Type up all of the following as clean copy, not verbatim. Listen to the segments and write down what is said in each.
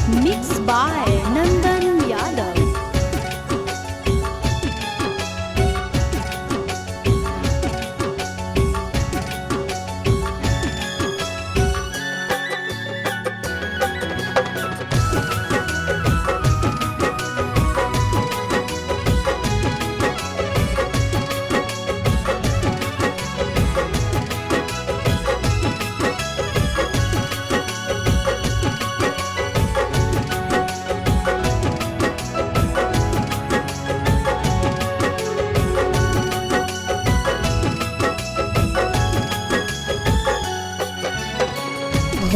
Mixed by Nandan Yadav.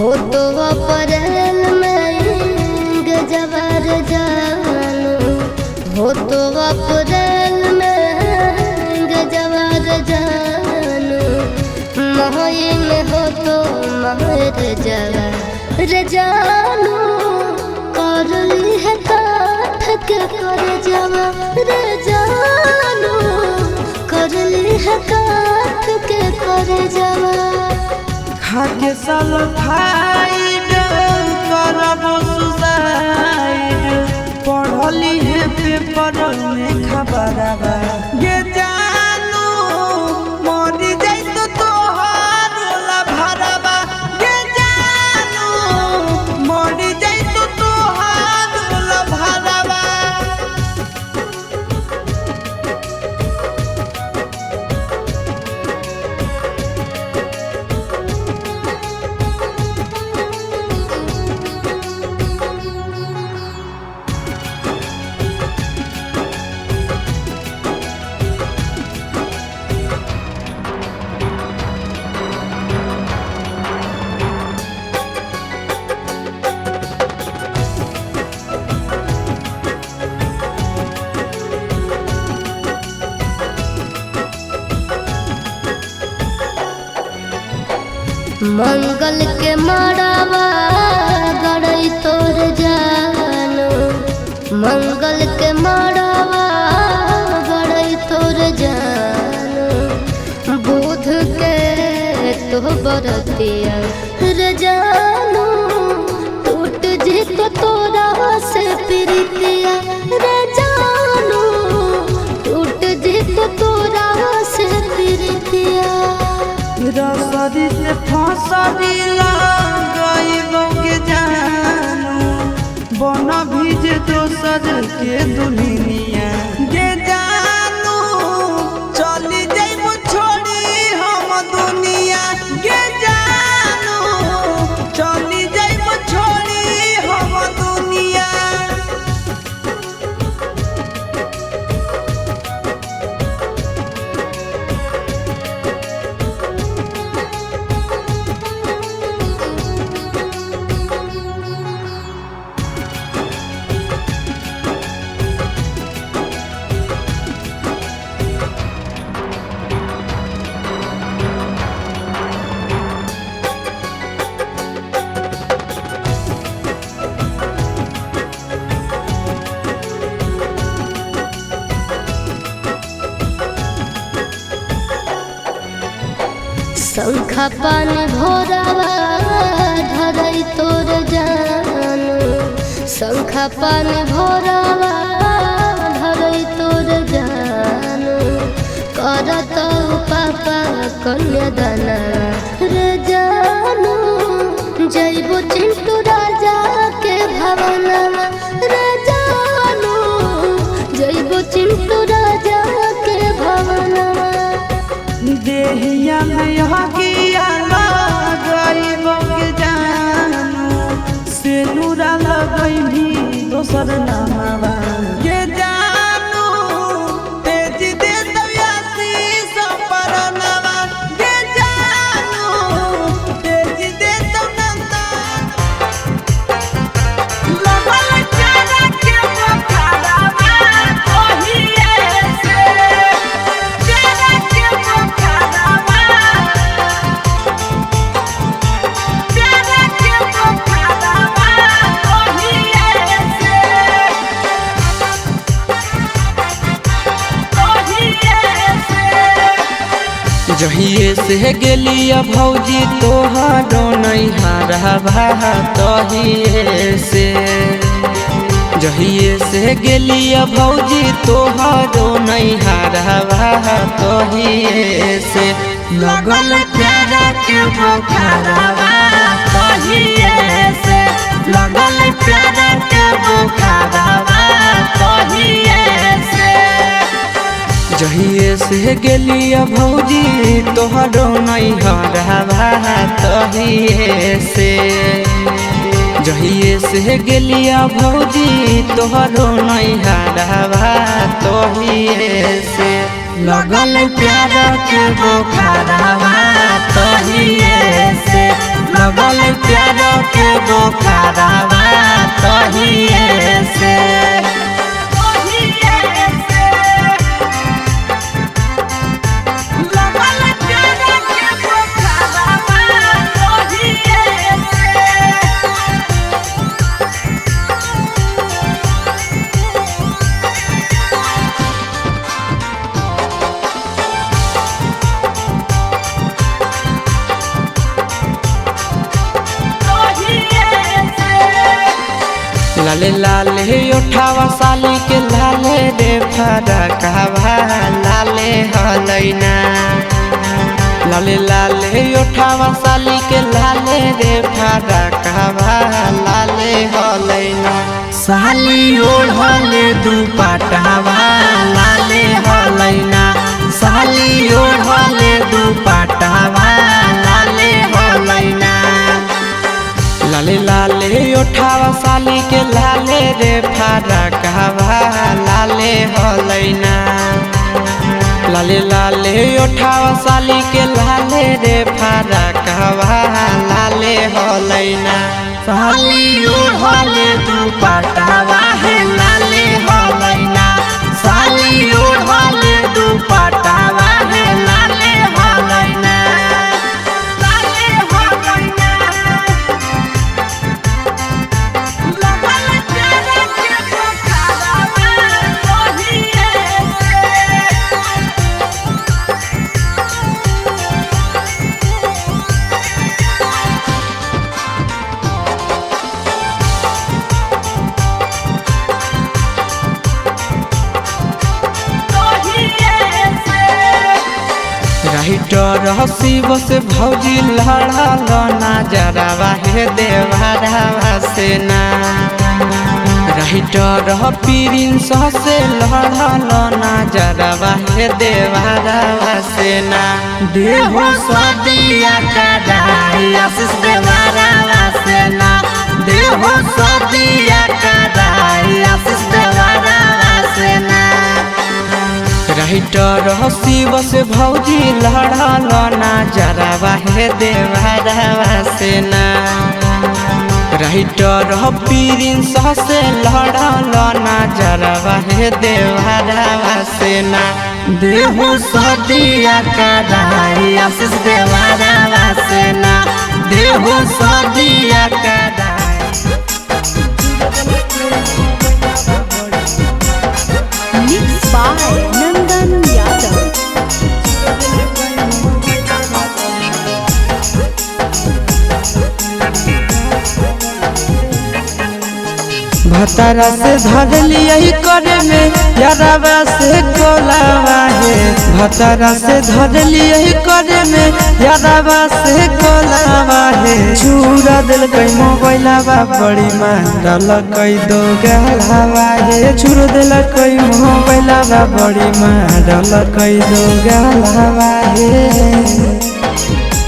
हो तो अप्रैल में गजबर जानू, हो तो अप्रैल में गजबर जानू, मई में हो तो महर जवर जानू, कर ली है काठ के कर जवर जानू, कर ली है काठ के कर जवर। खाके सल्फाइड करब सुसाइड, पढ़ली है पेपर में खबरवा ये जानू, मरी जाई तो तोहार भरवा ये जानू, मरी जाई तो तोहार भरवा। मंगल के मड़ावा गड़ई तोर जानू, मंगल के मड़ावा गड़ई तोर जानू, बुध के तो बरतिया रे जानू, टूट जी तो तोरा से प्रीतिया रे जानू, टूट जी तो तोरा से प्रीतिया। रसरी से फसरी लगाइबो के जानू, बन भीज दोसर के दुनिया ये जानू, चली जाइबो छोड़ी हम दुनिया ये जानू, चली जाइबो छोड़ी हम दुनिया। शंखा पानी भोरावा धरई तोर जानू, शंखा पानी भोरावा धरई तोर जानू, करत पापा कन्यादान रे जानू, जइबो चिंटू राजा के भवनवा रे जानू, जइबो चिंटू राजा के भवनवा। देहिया में हकिया लगाइबो के जानू, सेनुरा लगैभी दोसर नामवा ये जानू, तेज दे दयासी सपरनवा ये जानू, तेज दे दनंदा लगल चारा के पखाड़वा ओहिए से, चारा के पखाड़वा, चारा के पखाड़वा ओहिए से। जहिए से गेलिया भौजी तोहार नहीं हारवा तहिए से जहिए से गेलिया भौजी तोहरो नहीं हारवा तहिए से लगल प्यारा के बुखारवा तहिए से लगल प्यारा के बुखारवा तहिए से जहिए से गेलिया भौजी तोहरो नहीं हारवा तहिए से जहिए से गेलिया भौजी तोहरो नहीं हारवा तहिए से लगल प्यार के बुखारवा तहिए से लगल प्यार के बुखारवा तहिए से लाले लाले उठावा साली के लाले रे फरकवा लाले हलैना लाले लाले उठावा साली के लाले रे फरकवा लाले हलैना साली ओढ़ले दुपट्टावा लाले हलैना साली ओढ़ले दुपट्टावा लाले हलैना लाले लाले उठावा साली के लाले रे फरकवा लाले हलैना लाले लाले उठावा साली के लाले रे फरकवा लाले हलैना साली ओढ़ले दुपट्टावा है लाले हलैना साली ओढ़ले दुपट्टावा है लाले हलैना राइटर हसी बस भौजी लड़ल ना जरावा हे देवरवा से ना राइटर प्रिंस से लड़ल ना जरावा हे देवरवा से ना देहो सदिया कदाई आशीष देवरवा से ना देहो सदिया कदाई आशीष देवरवा से ना राइटर हसी बस भौजी लड़ल ना जरावा हे देवरवा से ना राइटर प्रिंस से लड़ल ना जरावा हे देवरवा से ना देहो सदिया कदाई आशीष देवरवा से ना देहो सदिया कदाई Mixed by Nandan Yadav. भतारा से धर लिया करे में यारवा से कोलावा है भतारा से धर लिया करे में यारवा से कोलावा है चूरा दिल कई मोबाइलवा बड़ी मारल कई दो गलवा है चूर दिल कई मोबाइलवा बड़ी मारल कई दो गलवा है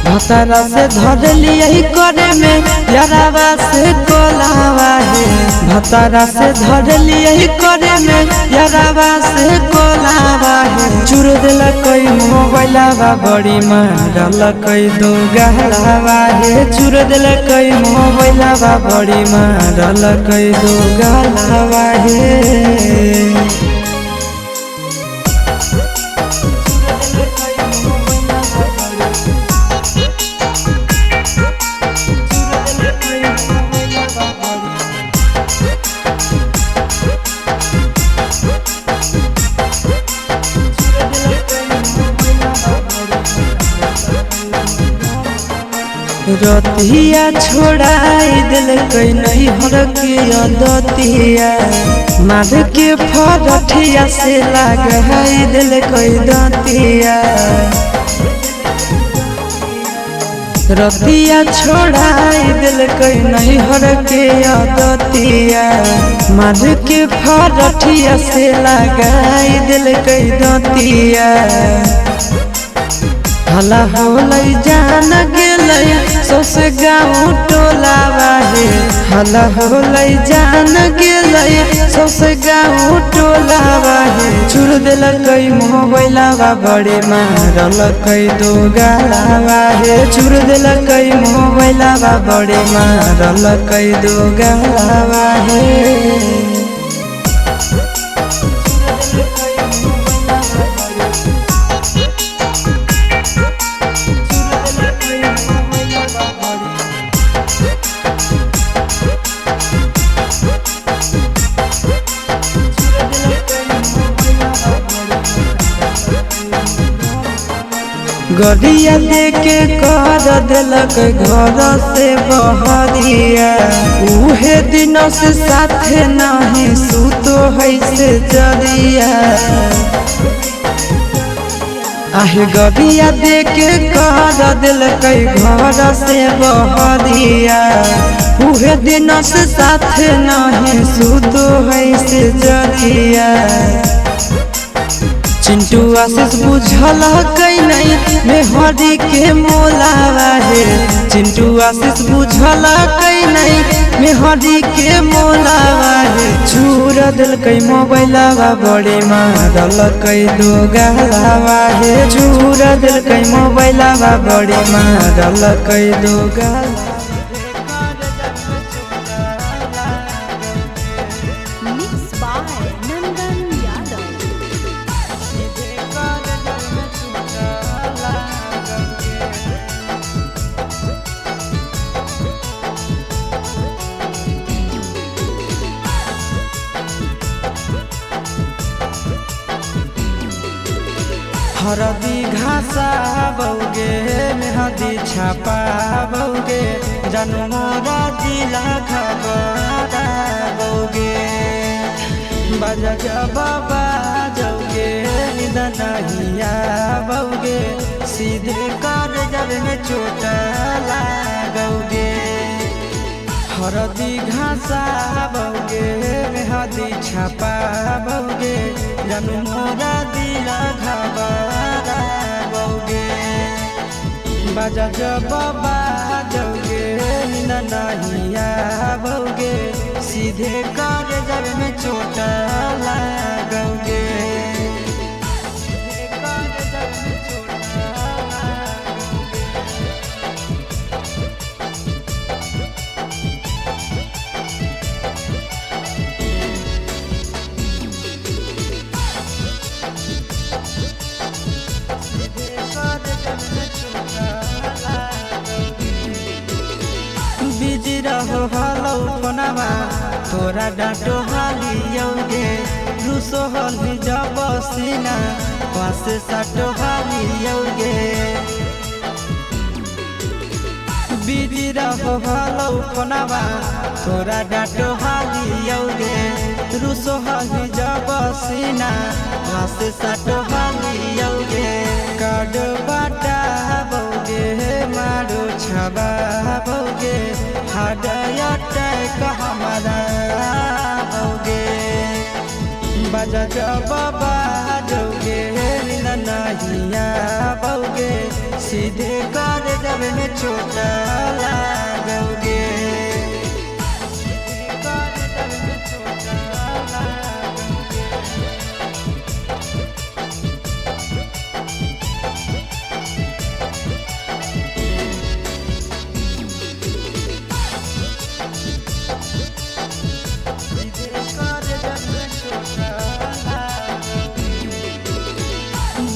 भतारा से धर लिया करे में यारवा से कोलावा है भतारा से धर लिया करे में यारवा से कोलावा है चूर दिल कई मोबाइलवा बड़ी मारल कई दो गलवा है चूर दिल कई मोबाइलवा बड़ी मारल कई दो गलवा है रतिया छोड़ाई दिल कई नहीं हर के दतिया मार के फरठिया से लगाई दिल कई दतिया रतिया छोड़ाई दिल कई नहीं हर के दतिया मार के फरठिया से लगाई दिल कई दतिया हला होलै जान गेलै सौसे गाँव टोला बाहे हला होलै जान गेलै सौसे गाँव टोला बाहे चुर दिलकै मोबाइलवा बड़े मारलकै दो गाला बाहे चुर दिलकै मोबाइलवा बड़े मारलकै दो गाला बाहे गरिया देके कर दिलक घर से बहरिया उहे दिन से साथे नहीं सुतो है से जरिया आहे गरिया देके कर दिलक घर से बहरिया उहे दिन से साथे नहीं सुतो है से जरिया चिंटू आशीष बुझल कई नहीं मेहरी के मोलावा है चिंटू आशीष बुझल कई नहीं मेहरी के मोलावा है चूर दिल कई मोबाइलवा बड़े मारल कई दो गालावा है चूर दिल कई मोबाइलवा बड़े मारल कई दो गाला Mixed by Nandan Yadav. हरदी घासा बौगे मेहदी छापा बौगे जनमोरा जिला खबरा बौगे बजा बाबा जौगे निदनहिया बौगे सीधे कर जब में चोट लागोगे हरदी घासा बौगे मेहदी छापा बौगे जनमोरा दिला घबरा बौगे बजा बाबा जौगे नहिया बौगे सीधे कर जब में चोट लागोगे बिजी रहो हलो फोनमा तोरा डांटो हालियोगे रूसो हली जब सीना पास साटो हालियोगे बिजी रहो हलो फोनमा तोरा डांटो हालियोगे रूसो हली जब सीना पास साटो हालियोगे काड बाटा बौगे मारो छबा बौगे हृदय हमारा बौगे बजा बाबा जौगे नहिया बौगे सीधे कर जब में चोट लागोगे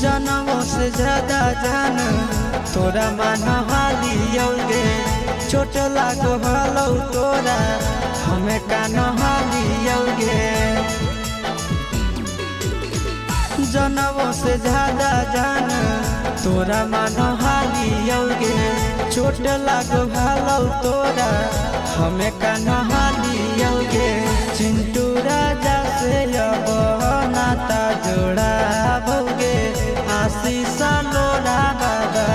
जनमों से ज्यादा जान तोरा मान हालियोगे चोट लागो हलो तोरा हमें कान हालियोगे जनमों से ज्यादा जान तोरा मान हालियोगे चोट लागो भालो तोरा हमें का नहालियोगे चिंटू राजा से अब नाता जोड़ा भोगे आशीष लोरा बाबा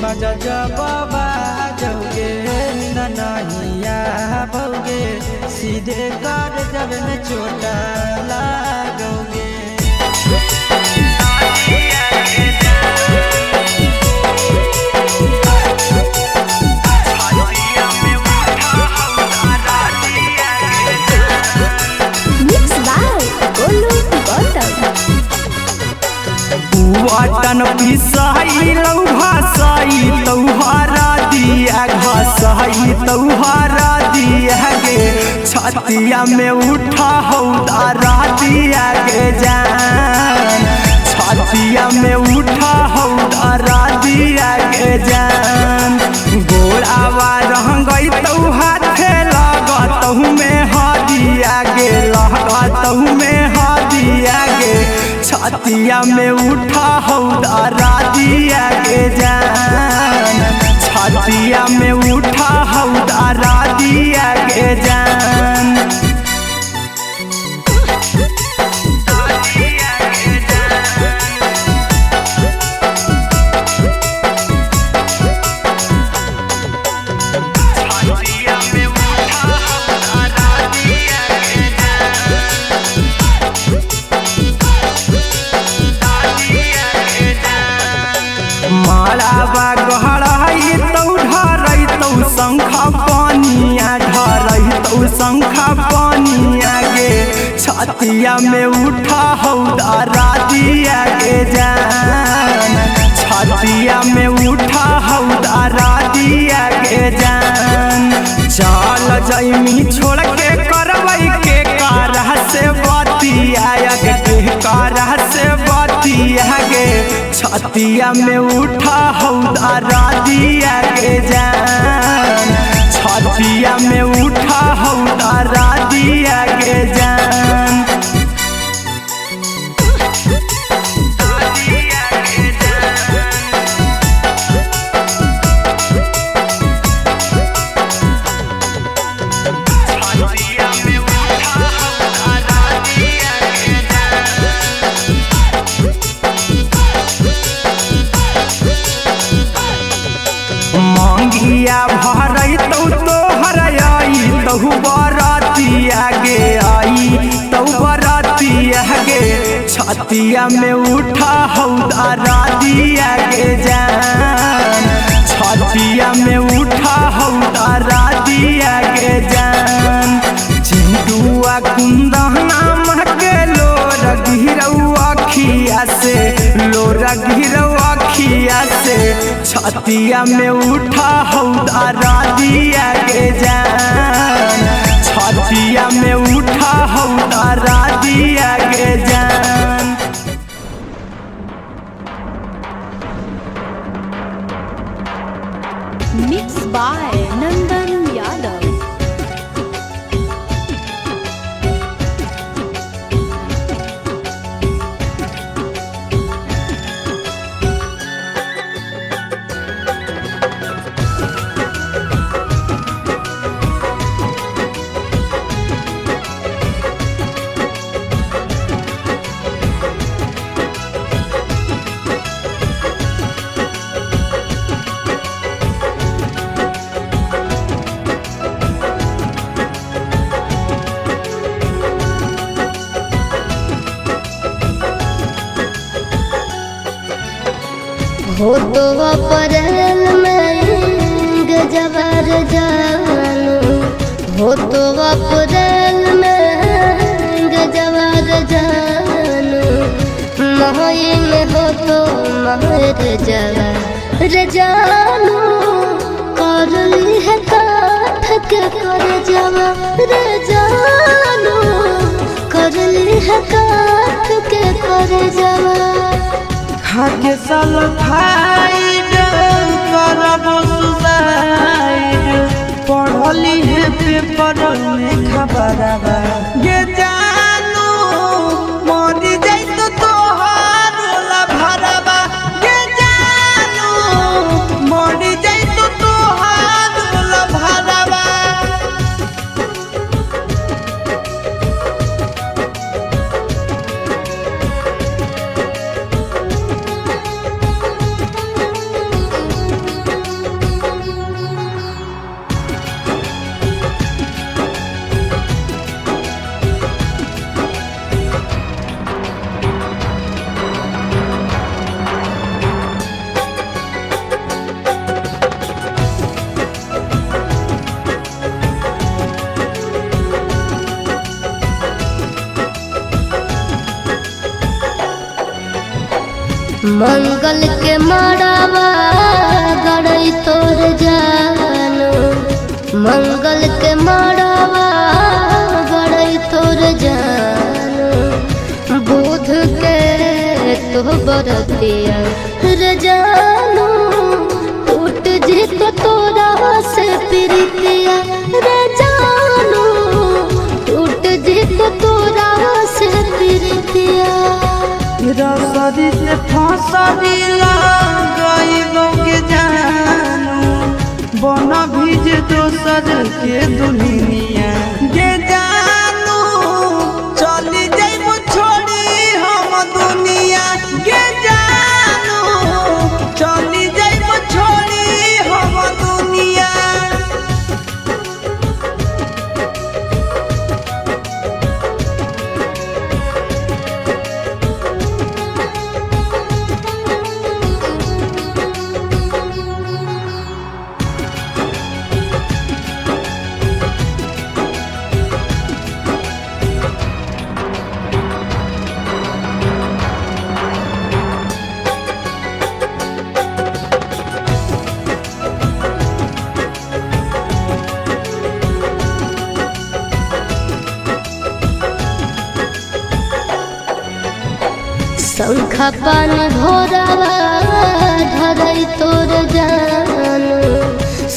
बजा जब बाजोगे नहिया भोगे सीधे कर जब में चोटा लागोगे। वाटन पिसाई लौ भासाई तौहारा दिया घासाई तौहारा दिया गे छतिया में उठा हौदारा दिया गे जान छतिया में उठा हौदारा दिया गे जान गोड़ावा रह गई तौ हाथे लगतहु में हदिया गे लगतहु में हदिया गे छतिया में उठा हौदारा दिया गे जान छतिया में उठा हौदारा दिया गे जान। मालावा गहराई तौ ढरई तौ शंखा पानिया ढरई तौ शंखा पानिया गे छतिया में उठा हौदारा दिया गे जान छतिया में उठा हौदारा दिया गे जान। चल जैमी छोड़ के करवई के कारह से बतिया के कारह से बतिया गे छतिया में उठा हौदारा दिया गे जान छतिया में उठा हौदारा दिया गे जान। मंगिया भरई तो हरई तहु बरातिया गे आई तौ बरातिया गे छतिया में उठा हौदारा दिया गे जान छतिया में उठा हौदारा दिया गे जान। चिंटुआ कुंदना महके लोर गिरौआ खिया से लोरा गिरौआ खिया से छतिया में उठा हौदारा दिया गे जान छतिया में उठा हौदारा दिया गे जान। Mixed by Nandan Yadav. हो तो अप्रैल में गजबर जानू हो तो अप्रैल में गजबर जानू मई में हो तो महर जवर जानू कर ली है काठ के कर जवर जानू कर ली है काठ के कर जवर खाके सल्फाइड करब सुसाइड पढ़ली है पेपर में खबरवा ये जानू मरी जाई तो तोहार ला भरवा ये जानू मंगल के मड़ावा गड़ई तोर जानो मंगल के मड़ावा गड़ई तोर जानो बुध के तो बरतिया रे जानो टूट जी तो तोरा से प्रीतिया रे जानो टूट जी तो तोरा से प्रीतिया रसरी से फसरी गईबो के जानू बन भीज दोसर के दुनिया गे जानू चली जाइबो छोड़ी हम दुनिया गे जानू चली जाइबो छोड़ी हम दुनिया। शंखा पानी भोरावा धरई तोर जानो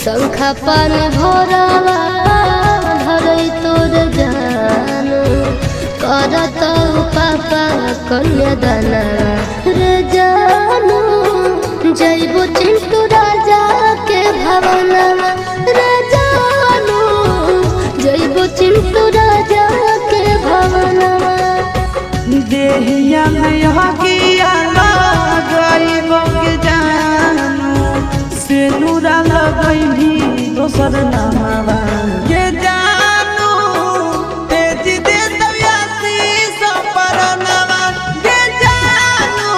शंखा पानी भोरावा धरई तोर जानो करत पापा कन्यादाना रे जानो जइबो चिंटू राजा के भवनवा रे जानो जइबो चिंटू राजा के भवनवा देहिया में हकिया गईबो के जानू से नूरा लगई दोसर नामवा के जानू तेज दे दयासी सपरनवा के जानू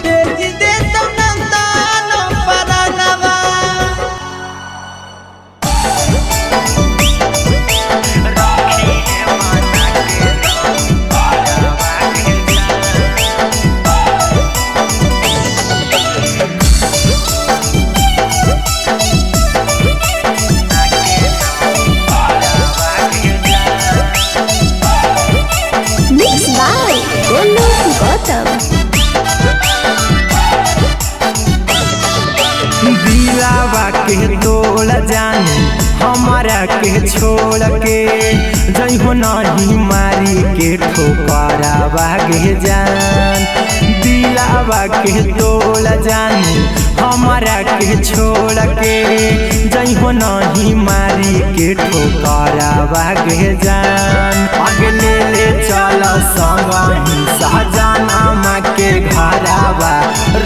तेज दे नंदन परनवा। Mixed by Golu Gautam. दिलावा के तोड़ जानी हमारा के छोड़ के जइहो नहीं मारी के ठोकरावा के जान दिलावा के तोड़ जानी हमारा के छोड़ के जइहो नहीं मारी के ठोकरावा के जान आगे ले चल संगही सहजनामा के घरावा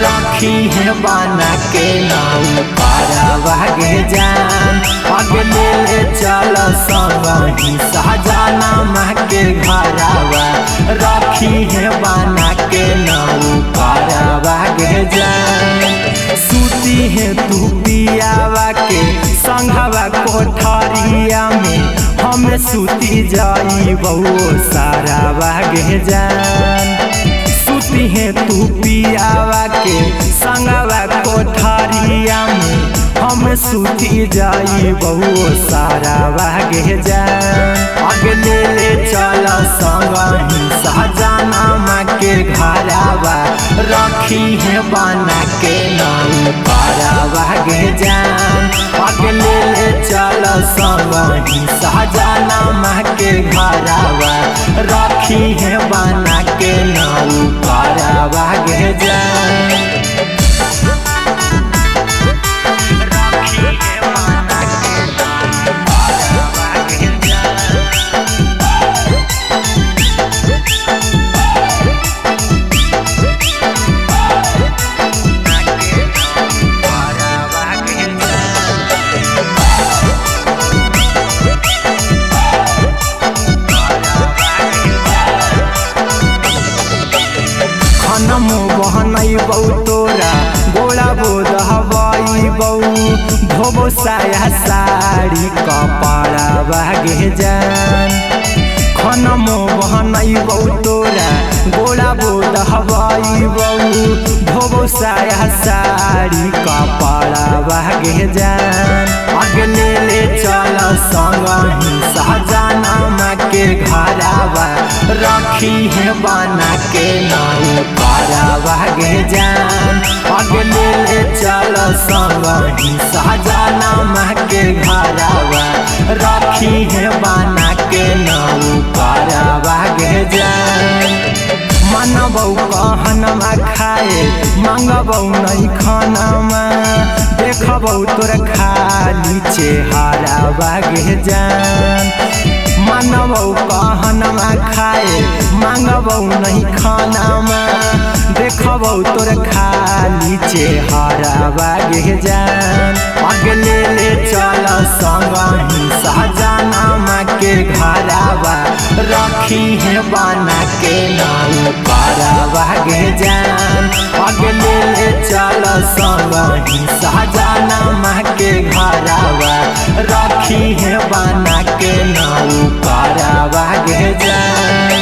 रखी है बना के नाम पारावा गे जान आगे ले चल संगही सहजनामा के घरावा रखी है बना के नाम पारावा गे जान सूती है तू पियावा के संघवा कोठरिया में हमें सूती जाई बहु सारा बागे जान सूती है तू पियावा के संगवा कोठरिया में हमें सूती जाई बहु सारा बागे जान आगे ले चल संगही सहजनामा के घरावा रखी है बना के नाम पारावा गे जान आगे ले चल संगही सहजनामा के घरावा रखी है बना के नाम पारावा गे जान तोरा गोला बोध हवाई बऊ धोबो साया साड़ी कपड़ा बागे जान खनमो बहनैबौ तोरा गोड़ा बोध हवाइबौ धोबौ साया साड़ी कपड़ा भागे जान अगले ले चल संगही सहजनमा के घरावा रखी है बना के नाउ पारा भागे जान अगले ले चल संगही सहजनमा के घरावा रखी है बना के नाउ पारा भागे जान मनबौ कहनमा खाए मांगबौ नहीं खानमा देखबौ तोर खाली चेहरा भागे जान मनबौ कहनमा खाए मांगबौ नहीं खानमा देखबौ तोर खाली चेहरा भागे जान अगले ले चल संगही सहजनमा के घरावा रखी है बना के नाउ पारा भागे जान अगले ले चल संगही सहजनमा के घरावा रखी है बना के नाउ पारा भागे जान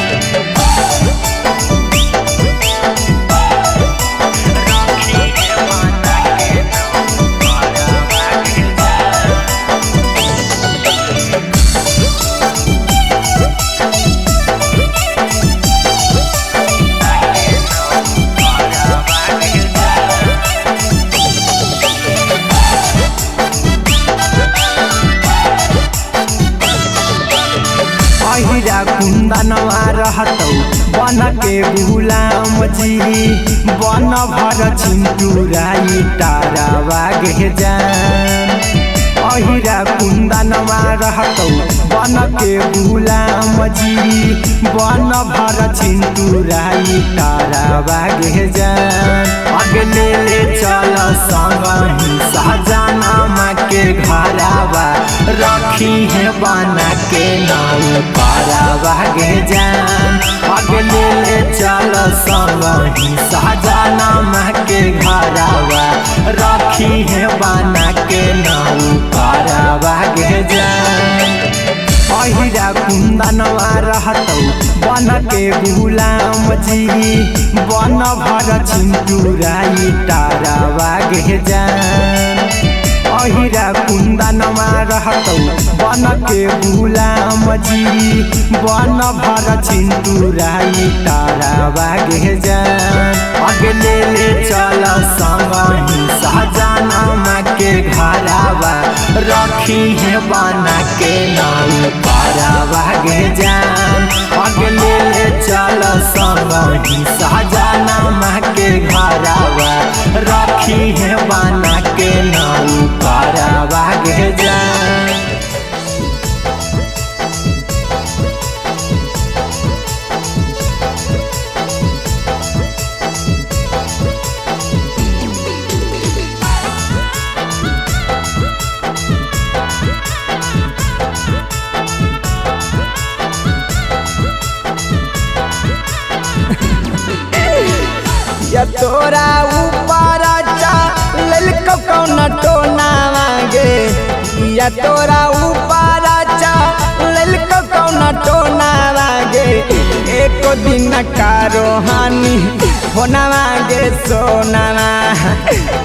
अहिरा कुंदनवा रहतौ बन के गुलाम जी बन भर चिंटूराई तारा भागे जान अहिरा कुंदनवा रहतौ बन के गुलाम जी बन भर चिंटूराई तारा भागे जान अगले ले चल संगही सहजनमा के घरावा रखी है बना के नाउ पारा भागे जान अगले ले चल संगही सहजनमा के घरावा रखी है बना के नाउ पारा भागे जान अहिरा कुंदनवा रहतौ बन के गुलाम जी बन भर चिंटूराई तारा भागे जान अहिरा कुंदनवा रहतौ बन के गुलाम जी बन भर चिंटूराई तारा भागे जान अगले ले चल संगही सहजनमा के घरावा रखी है बना के नाउ पारा भागे जान अगले ले चल संगही सहजनमा के घरावा रखी है बना के नाउ पारा भागे जान या तोरा ऊपर ललको कौन टोना मांगे या तोरा ऊपर ललको कौन टोना मांगे एको दिन कारो हानि होना मांगे सोना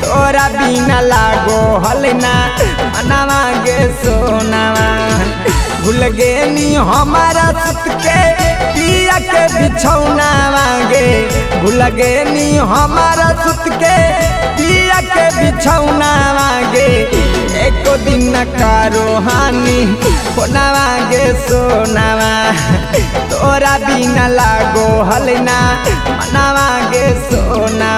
तोरा बिना लागो हलना मना मांगे सोना भूल गे नी हमारा सुत के पिया के बिछौना मांगे भूल गे नी हमारा सुत के पिया के बिछौना मांगे एको दिन कारो हानि होना मांगे सोना तोरा बिना लागो हलना मना मांगे सोना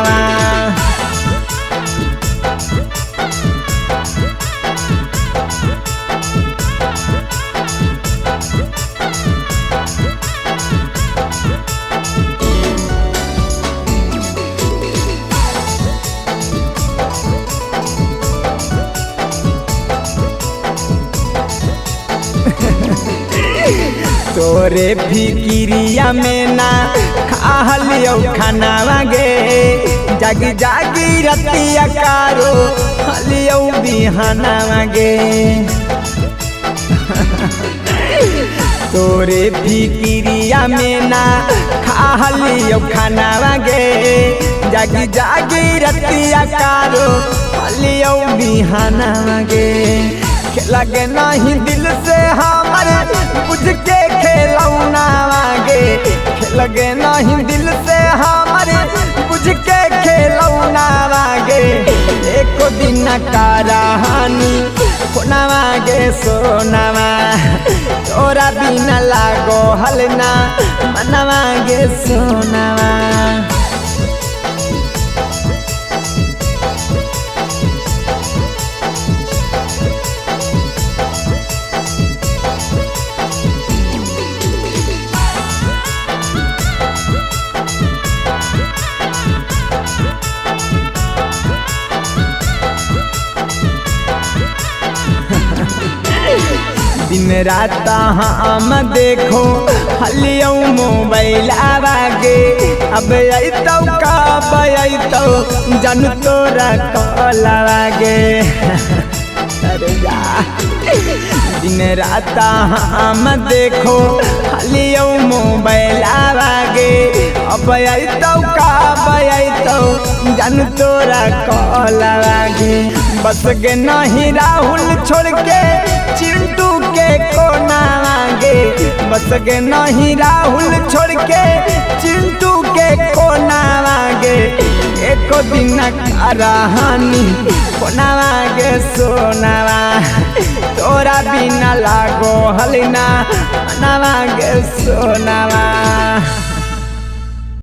तोरे फिकिरिया में ना खालियो खाना मांगे जागी जागी रतिया कारो हलियो बिहाना मांगे तोरे फिकिरिया में ना खालियो खानावा गे जागी जागी रतिया कारो खालियो बिहानावा गे लगे नहीं दिल से हमर बुझ के खेलौनावा गे लगे नहीं दिल से हमर बुझ के खेलौनावा गे एको दिन का रहानी कोनावा गे सोनावा तोरा बिना लागो हलना मनवा गे सोनावा। दिन रात हम देखो हलियो मोबाइल आवागे अब अइतौ कब अइतौ जन तोरा कॉल आवागे अरे जा दिन रात हम देखो हलियो मोबाइल आवागे अब अइतौ कब अइतौ जन तोरा कॉल आवागे बस गे नहीं राहुल छोड़ के चिंटू के कोना गे बस गे नहीं राहुल छोड़ के चिंटू के कोना गे एको दिन का रहानी कोनावा गे सोनावा तोरा बिना लागो हलना नवा गे सोनावा।